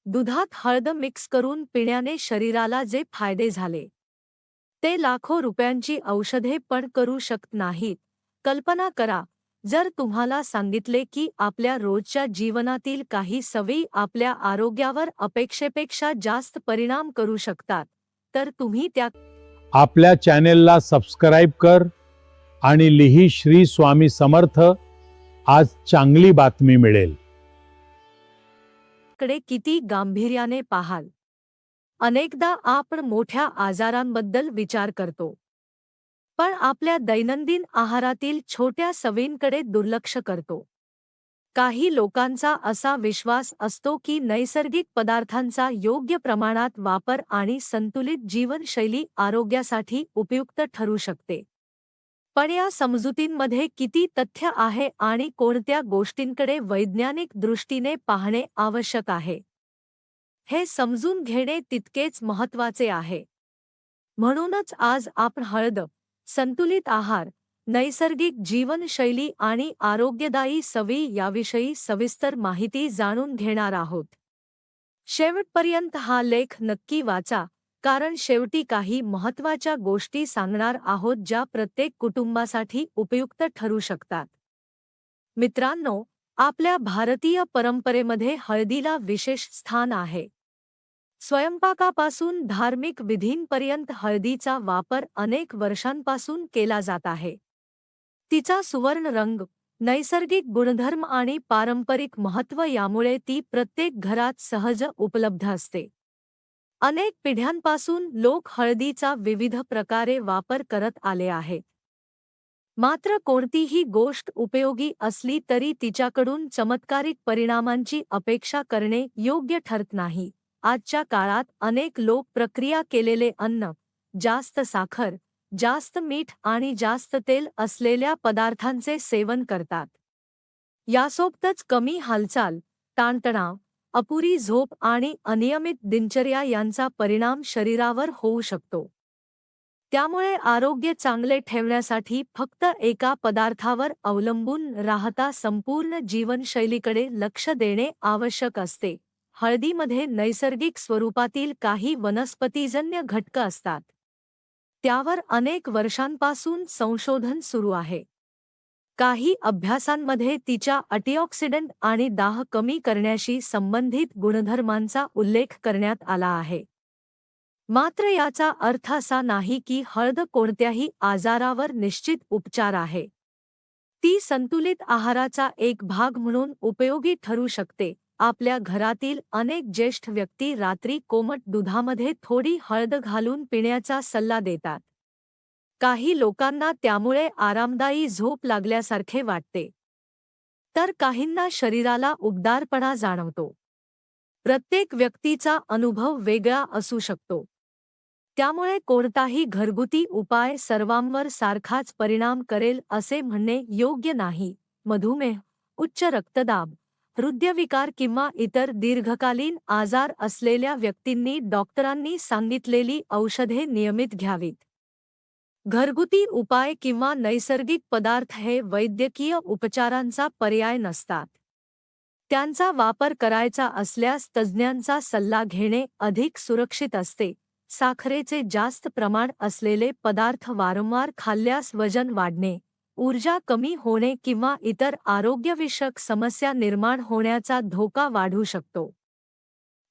दुधात हळद मिक्स करून पिण्याने शरीराला जे फायदे झाले ते लाखो रुपयांची औषधे पण करू शकत नाहीत. कल्पना करा, जर तुम्हाला सांगितले की आपल्या रोजच्या जीवनातील काही सवयी आपल्या आरोग्यावर अपेक्षेपेक्षा जास्त परिणाम करू शकतात, तर तुम्ही त्या आपल्या चॅनेलला सबस्क्राईब कर आणि लिही श्री स्वामी समर्थ. आज चांगली बातमी मिळेल. कडे किती गांभीर्याने पाहाल. अनेकदा आपण मोठ्या आजारांबद्दल विचार करतो, पण आपल्या दैनंदिन आहारातील छोट्या सवयींकडे दुर्लक्ष करतो. काही लोकांचा असा विश्वास असतो की नैसर्गिक पदार्थांचा योग्य प्रमाणात वापर आणि संतुलित जीवनशैली आरोग्यासाठी उपयुक्त ठरू शकते. पण या समजुतींमध्ये किती तथ्य आहे आणि कोणत्या गोष्टींकडे वैज्ञानिक दृष्टीने पाहणे आवश्यक आहे, हे समजून घेणे तितकेच महत्त्वाचे आहे. म्हणूनच आज आपण हळद, संतुलित आहार, नैसर्गिक जीवनशैली आणि आरोग्यदायी सवयी याविषयी सविस्तर माहिती जाणून घेणार आहोत. शेवटपर्यंत हा लेख नक्की वाचा, कारण शेवटी काही महत्त्वाच्या गोष्टी सांगणार आहोत ज्या प्रत्येक कुटुंबासाठी उपयुक्त ठरू शकतात. मित्रांनो, आपल्या भारतीय परंपरेमध्ये हळदीला विशेष स्थान आहे. स्वयंपाकापासून धार्मिक विधींपर्यंत हळदीचा वापर अनेक वर्षांपासून केला जात आहे. तिचा सुवर्ण रंग, नैसर्गिक गुणधर्म आणि पारंपरिक महत्त्व यामुळे ती प्रत्येक घरात सहज उपलब्ध असते. अनेक पिढ्यांपासून लोक हळदीचा विविध प्रकारे वापर करत आले आहेत. मात्र कोणतीही गोष्ट उपयोगी असली तरी तिच्याकडून चमत्कारिक परिणामांची अपेक्षा करणे योग्य ठरत नाही. आजच्या काळात अनेक लोक प्रक्रिया केलेले अन्न, जास्त साखर, जास्त मीठ आणि जास्त तेल असलेल्या पदार्थांचे सेवन करतात. यासोबतच कमी हालचाल, ताणतणाव, अपुरी झोप आणि अनियमित दिनचर्या यांचा परिणाम शरीरावर होऊ शकतो. त्यामुळे आरोग्य चांगले ठेवण्यासाठी फक्त एका पदार्थावर अवलंबून राहता संपूर्ण जीवनशैलीकडे लक्ष देणे आवश्यक असते. हळदीमध्ये नैसर्गिक स्वरूपातील काही वनस्पतीजन्य घटक असतात. त्यावर अनेक वर्षांपासून संशोधन सुरू आहे. काही अभ्यासांमध्ये तिच्या अँटीऑक्सिडंट आणि दाह कमी करण्याशी संबंधित गुणधर्मांचा उल्लेख करण्यात आला आहे. मात्र याचा अर्थ असा नाही की हळद कोणत्याही आजारावर निश्चित उपचार आहे. ती संतुलित आहाराचा एक भाग म्हणून उपयोगी ठरू शकते. आपल्या घरातील अनेक ज्येष्ठ व्यक्ती रात्री कोमट दुधामध्ये थोडी हळद घालून पिण्याचा सल्ला देतात. काही लोकांना त्यामुळे आरामदायी झोप लागल्यासारखे वाटते, तर काहींना शरीराला उबदारपणा जाणवतो. प्रत्येक व्यक्तीचा अनुभव वेगळा असू शकतो. त्यामुळे कोणताही घरगुती उपाय सर्वांवर सारखाच परिणाम करेल असे म्हणणे योग्य नाही. मधुमेह, उच्च रक्तदाब, हृदयविकार किंवा इतर दीर्घकालीन आजार असलेल्या व्यक्तींनी डॉक्टरांनी सांगितलेली औषधे नियमित घ्यावीत. घरगुती उपाय किंवा नैसर्गिक पदार्थ हे वैद्यकीय उपचारांचा पर्याय नसतात. त्यांचा वापर करायचा असल्यास तज्ज्ञांचा सल्ला घेणे अधिक सुरक्षित असते. साखरेचे जास्त प्रमाण असलेले पदार्थ वारंवार खाल्ल्यास वजन वाढणे, ऊर्जा कमी होणे किंवा इतर आरोग्यविषयक समस्या निर्माण होण्याचा धोका वाढू शकतो.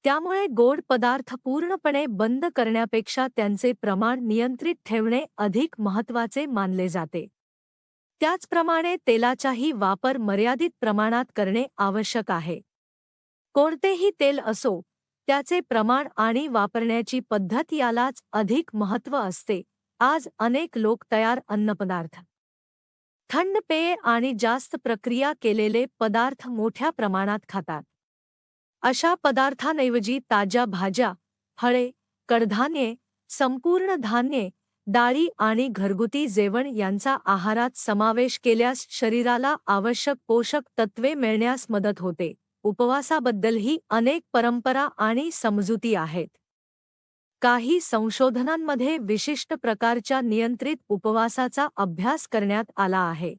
त्यामुळे गोड पदार्थ पूर्णपणे बंद करण्यापेक्षा त्यांचे प्रमाण नियंत्रित ठेवणे अधिक महत्त्वाचे मानले जाते. त्याचप्रमाणे तेलाचाही वापर मर्यादित प्रमाणात करणे आवश्यक आहे. कोणतेही तेल असो, त्याचे प्रमाण आणि वापरण्याची पद्धत यालाच अधिक महत्त्व असते. आज अनेक लोक तयार अन्नपदार्थ, थंड पेये आणि जास्त प्रक्रिया केलेले पदार्थ मोठ्या प्रमाणात खातात. अशा पदार्थांऐवजी ताज्या भाज्या, फळे, कडधान्ये, संपूर्ण धान्ये, डाळी आणि घरगुती जेवण यांचा आहारात समावेश केल्यास शरीराला आवश्यक पोषक तत्त्वे मिळण्यास मदत होते. उपवासाबद्दलही अनेक परंपरा आणि समजुती आहेत. काही संशोधनांमध्ये विशिष्ट प्रकारच्या नियंत्रित उपवासाचा अभ्यास करण्यात आला आहे.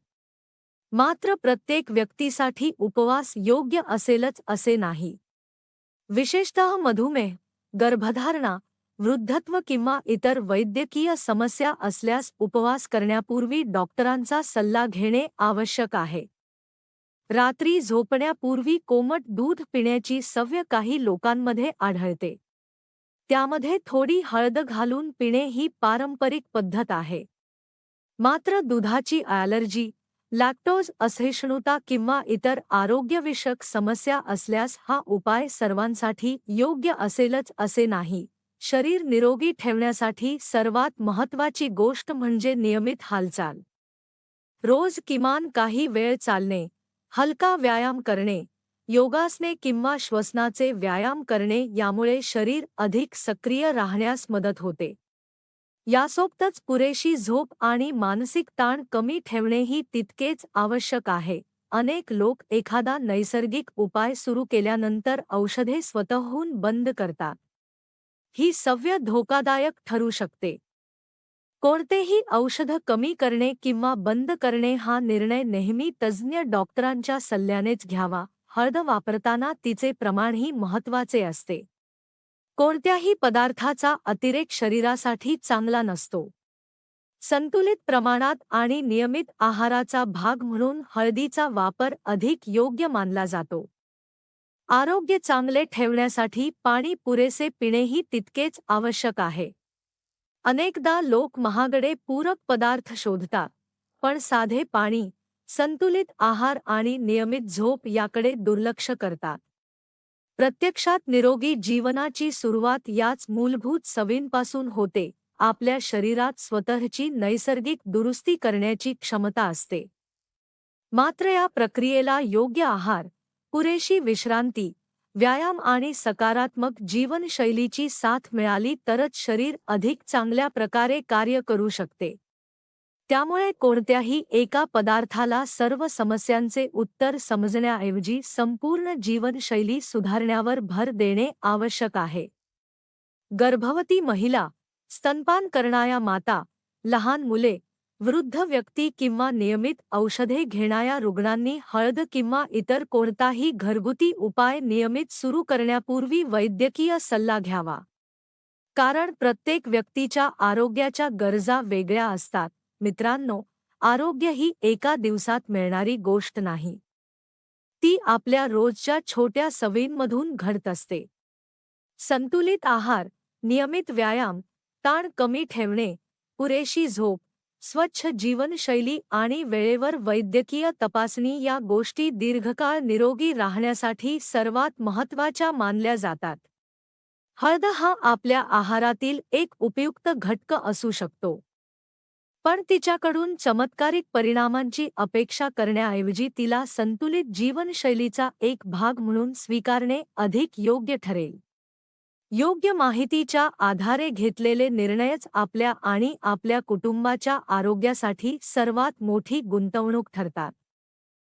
मात्र प्रत्येक व्यक्तीसाठी उपवास योग्य असेलच असे नाही. विशेषतः मधुमेह, गर्भधारणा, वृद्धत्व किंवा इतर वैद्यकीय समस्या असल्यास उपवास करण्यापूर्वी डॉक्टरांचा सल्ला घेणे आवश्यक आहे. रात्री झोपण्यापूर्वी कोमट दूध पिण्याची सवय काही लोकांमध्ये आढळते. त्यामध्ये थोडी हळद घालून पिणे ही पारंपरिक पद्धत आहे. मात्र दुधाची ॲलर्जी, लॅक्टोज असहिष्णुता किंवा इतर आरोग्यविषयक समस्या असल्यास हा उपाय सर्वांसाठी योग्य असेलच असे नाही. शरीर निरोगी ठेवण्यासाठी सर्वात महत्त्वाची गोष्ट म्हणजे नियमित हालचाल. रोज किमान काही वेळ चालणे, हलका व्यायाम करणे, योगासने किंवा श्वसनाचे व्यायाम करणे यामुळे शरीर अधिक सक्रिय राहण्यास मदत होते. यासोबतच पुरेशी झोप आणि मानसिक ताण कमी ठेवणेही तितकेच आवश्यक आहे. अनेक लोक एखादा नैसर्गिक उपाय सुरू केल्यानंतर औषधे स्वतःहून बंद करतात. ही सवय धोकादायक ठरू शकते. कोणतेही औषध कमी करणे किंवा बंद करणे हा निर्णय नेहमी तज्ज्ञ डॉक्टरांच्या सल्ल्यानेच घ्यावा. हळद वापरताना तिचे प्रमाणही महत्त्वाचे असते. कोणत्याही पदार्थाचा अतिरेक शरीरासाठी चांगला नसतो. संतुलित प्रमाणात आणि नियमित आहाराचा भाग म्हणून हळदीचा वापर अधिक योग्य मानला जातो. आरोग्य चांगले ठेवण्यासाठी पाणी पुरेसे पिणेही तितकेच आवश्यक आहे. अनेकदा लोक महागडे पूरक पदार्थ शोधतात, पण साधे पाणी, संतुलित आहार आणि नियमित झोप याकडे दुर्लक्ष करतात. प्रत्यक्षात निरोगी जीवनाची सुरुवात याच मूलभूत सवयींपासून होते. आपल्या शरीरात स्वतःची नैसर्गिक दुरुस्ती करण्याची क्षमता असते. मात्र या प्रक्रियेला योग्य आहार, पुरेशी विश्रांती, व्यायाम आणि सकारात्मक जीवनशैलीची साथ मिळाली तरच शरीर अधिक चांगल्या प्रकारे कार्य करू शकते. त्यामुळे कोणत्याही एका पदार्थाला सर्व समस्यांचे उत्तर समजण्याऐवजी संपूर्ण जीवनशैली सुधारण्यावर भर देणे आवश्यक आहे. गर्भवती महिला, स्तनपान करणाऱ्या माता, लहान मुले, वृद्ध व्यक्ती किंवा नियमित औषधे घेणाऱ्या रुग्णांनी हळद किंवा इतर कोणताही घरगुती उपाय नियमित सुरू करण्यापूर्वी वैद्यकीय सल्ला घ्यावा. कारण प्रत्येक व्यक्तीच्या आरोग्याच्या गरजा वेगळ्या असतात. मित्रांनो, आरोग्य ही एका दिवसात मिळणारी गोष्ट नाही. ती आपल्या रोजच्या छोट्या सवयींमधून घडत असते. संतुलित आहार, नियमित व्यायाम, ताण कमी ठेवणे, पुरेशी झोप, स्वच्छ जीवनशैली आणि वेळेवर वैद्यकीय तपासणी या गोष्टी दीर्घकाळ निरोगी राहण्यासाठी सर्वात महत्त्वाच्या मानल्या जातात. हळद हा आपल्या आहारातील एक उपयुक्त घटक असू शकतो. पण तिच्याकडून चमत्कारिक परिणामांची अपेक्षा करण्याऐवजी तिला संतुलित जीवनशैलीचा एक भाग म्हणून स्वीकारणे अधिक योग्य ठरेल. योग्य माहितीच्या आधारे घेतलेले निर्णयच आपल्या आणि आपल्या कुटुंबाच्या आरोग्यासाठी सर्वात मोठी गुंतवणूक ठरतात.